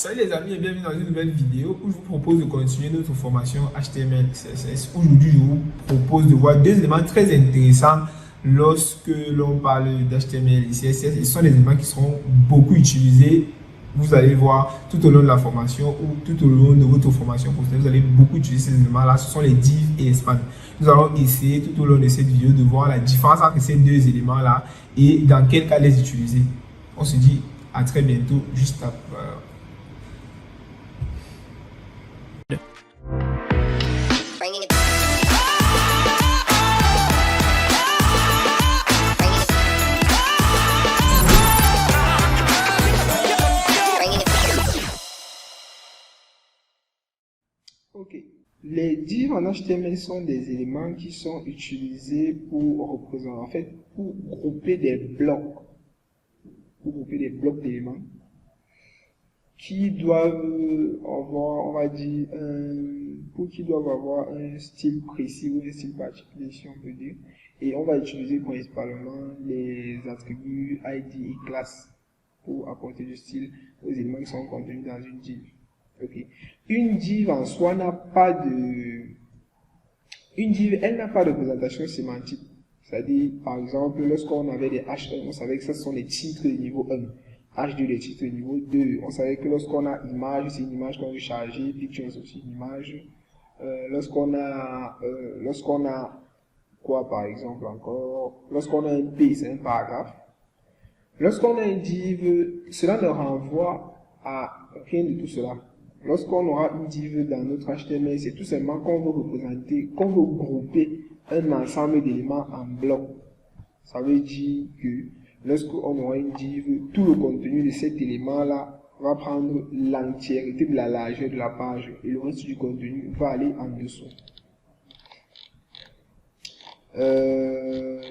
Salut les amis et bienvenue dans une nouvelle vidéo où je vous propose de continuer notre formation HTML CSS. Aujourd'hui, je vous propose de voir deux éléments très intéressants lorsque l'on parle d'HTML et CSS. Ce sont des éléments qui seront beaucoup utilisés. Vous allez voir tout au long de la formation ou tout au long de votre formation professionnelle, vous allez beaucoup utiliser ces éléments-là. Ce sont les divs et les spans. Nous allons essayer tout au long de cette vidéo de voir la différence entre ces deux éléments-là et dans quel cas les utiliser. On se dit à très bientôt, juste après. Ok. Les divs en HTML sont des éléments qui sont utilisés pour représenter, en fait, pour grouper des blocs. Pour grouper des blocs d'éléments qui doivent avoir, on va dire, qui doivent avoir un style précis ou un style particulier, si on peut dire. Et on va utiliser principalement les attributs ID et classe pour apporter du style aux éléments qui sont contenus dans une div. Okay. Une div en soi n'a pas de... Une div, elle n'a pas de représentation sémantique. C'est-à-dire, par exemple, lorsqu'on avait des H1, on savait que ce sont les titres de niveau 1. H2, les titres de niveau 2. On savait que lorsqu'on a image, c'est une image qu'on veut charger. Picture, c'est aussi une image. Lorsqu'on a quoi, par exemple, encore? Lorsqu'on a un P, c'est un paragraphe. Lorsqu'on a un div, cela ne renvoie à rien de tout cela. Lorsqu'on aura une div dans notre HTML, c'est tout simplement qu'on veut représenter, qu'on veut grouper un ensemble d'éléments en blocs. Ça veut dire que lorsqu'on aura une div, tout le contenu de cet élément-là va prendre l'entièreté de la largeur de la page et le reste du contenu va aller en dessous.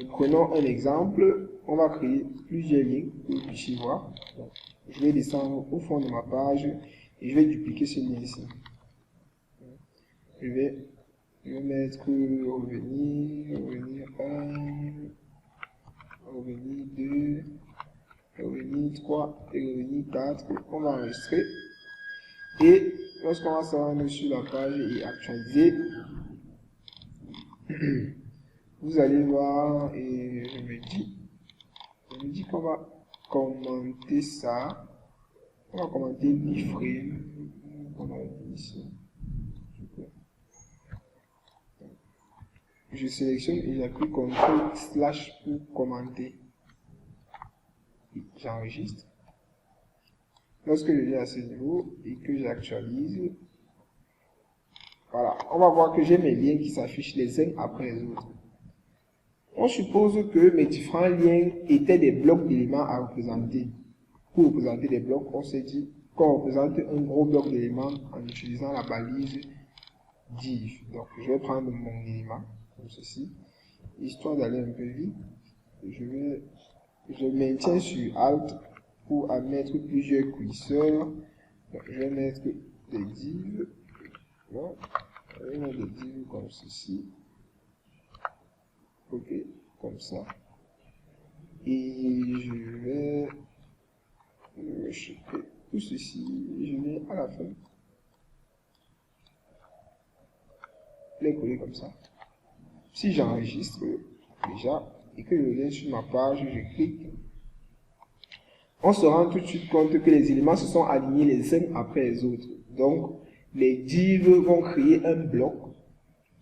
Prenons un exemple. On va créer plusieurs liens que vous puissiez voir. Donc, je vais descendre au fond de ma page et je vais dupliquer ce lien ici. Je vais mettre revenir 1, revenir 2, revenir 3 et revenir 4. On va enregistrer. Et lorsqu'on va se rendre sur la page et actualiser, vous allez voir, et je me dis qu'on va commenter ça. On va commenter l'iframe. On a dit ici. Je sélectionne et j'appuie CTRL/ pour commenter. J'enregistre. Lorsque je viens à ce niveau et que j'actualise, voilà, on va voir que j'ai mes liens qui s'affichent les uns après les autres. On suppose que mes différents liens étaient des blocs d'éléments à représenter. Pour représenter des blocs, on s'est dit qu'on représente un gros bloc d'éléments en utilisant la balise div. Donc, je vais prendre mon élément, comme ceci, histoire d'aller un peu vite. Je maintiens sur Alt pour mettre plusieurs curseurs. Donc, je vais mettre des divs. Voilà. Je vais mettre des divs comme ceci. Ok, comme ça. Et je vais tout ceci, je vais à la fin les coller comme ça. Si j'enregistre déjà et que je viens sur ma page, je clique, on se rend tout de suite compte que les éléments se sont alignés les uns après les autres. Donc, les divs vont créer un bloc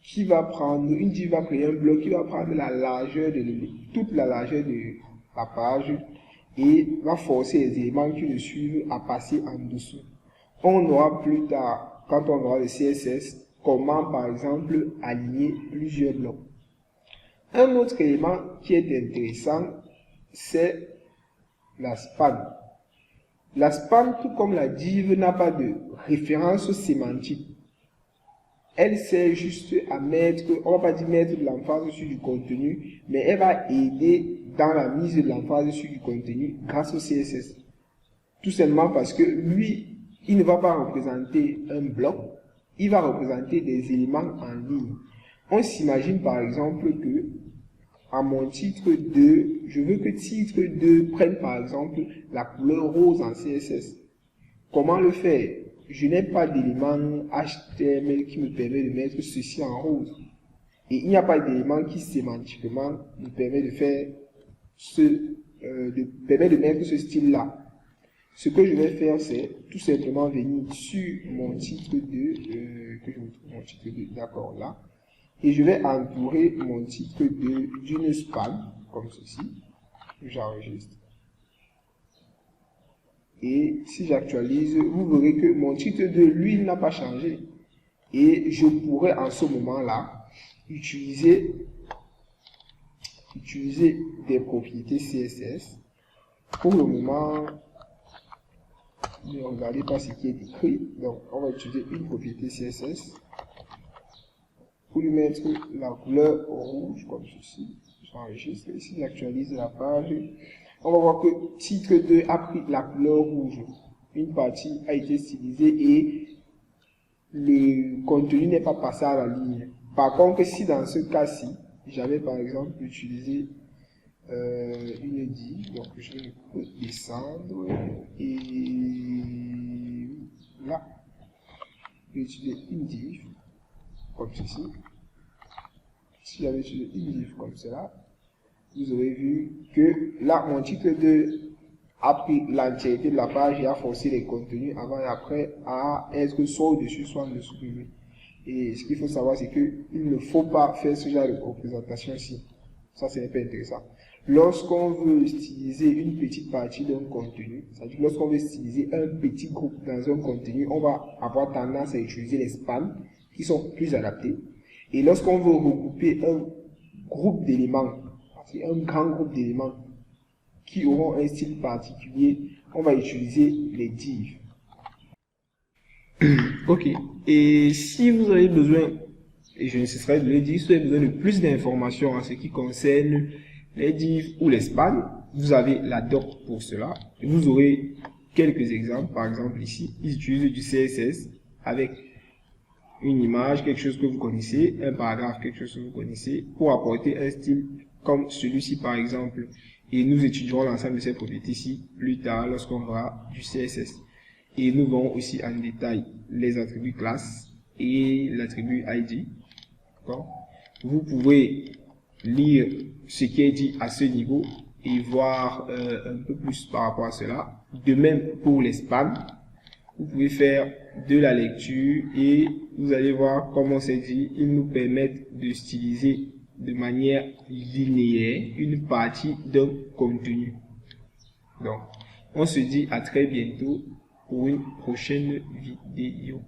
qui va prendre, une div va créer un bloc qui va prendre la largeur toute la largeur de la page et va forcer les éléments qui le suivent à passer en dessous. On aura plus tard, quand on aura le CSS, comment par exemple aligner plusieurs blocs. Un autre élément qui est intéressant, c'est la span. La span, tout comme la div, n'a pas de référence sémantique. Elle sert juste à mettre, on va pas dire mettre de l'emphase sur du contenu, mais elle va aider dans la mise de l'emphase sur du contenu grâce au CSS. Tout simplement parce que lui, il ne va pas représenter un bloc, il va représenter des éléments en ligne. On s'imagine par exemple que à mon titre 2, je veux que titre 2 prenne par exemple la couleur rose en CSS. Comment le faire? Je n'ai pas d'élément HTML qui me permet de mettre ceci en rouge. Et il n'y a pas d'élément qui sémantiquement me permet de faire permet de mettre ce style-là. Ce que je vais faire, c'est tout simplement venir sur mon titre que je me trouve mon titre 2, d'accord, là. Et je vais entourer mon titre d'une span, comme ceci. J'enregistre. Et si j'actualise, vous verrez que mon titre 2, lui, n'a pas changé. Et je pourrais en ce moment-là utiliser des propriétés CSS. Pour le moment, ne regardez pas ce qui est écrit. Donc, on va utiliser une propriété CSS pour lui mettre la couleur rouge, comme ceci. J'enregistre. Ici, j'actualise la page. On va voir que titre 2 a pris la couleur rouge. Une partie a été stylisée et le contenu n'est pas passé à la ligne. Par contre, si dans ce cas-ci, j'avais par exemple utilisé une div, donc je vais descendre et là, je vais utiliser une div comme ceci. Si j'avais utilisé une div comme cela, vous aurez vu que là, mon titre 2 a pris l'entièreté de la page et a forcé les contenus avant et après à être soit au-dessus, soit en dessous de lui. Et ce qu'il faut savoir, c'est qu'il ne faut pas faire ce genre de représentation-ci. Ça, ce n'est pas intéressant. Lorsqu'on veut styliser une petite partie d'un contenu, c'est-à-dire lorsqu'on veut styliser un petit groupe dans un contenu, on va avoir tendance à utiliser les spans qui sont plus adaptés. Et lorsqu'on veut regrouper un groupe d'éléments, c'est un grand groupe d'éléments qui auront un style particulier, on va utiliser les divs. Ok, et si vous avez besoin, et je ne cesserai de le dire, si vous avez besoin de plus d'informations en ce qui concerne les divs ou les spans, vous avez la doc pour cela. Et vous aurez quelques exemples. Par exemple ici, ils utilisent du CSS avec une image, quelque chose que vous connaissez, un paragraphe, quelque chose que vous connaissez, pour apporter un style comme celui-ci par exemple. Et nous étudierons l'ensemble de ces propriétés-ci plus tard lorsqu'on verra du CSS. Et nous verrons aussi en détail les attributs classe et l'attribut ID. Vous pouvez lire ce qui est dit à ce niveau et voir un peu plus par rapport à cela. De même pour les spans, vous pouvez faire de la lecture et vous allez voir comment c'est dit. Ils nous permettent de styliser de manière linéaire une partie d'un contenu. Donc, on se dit à très bientôt pour une prochaine vidéo.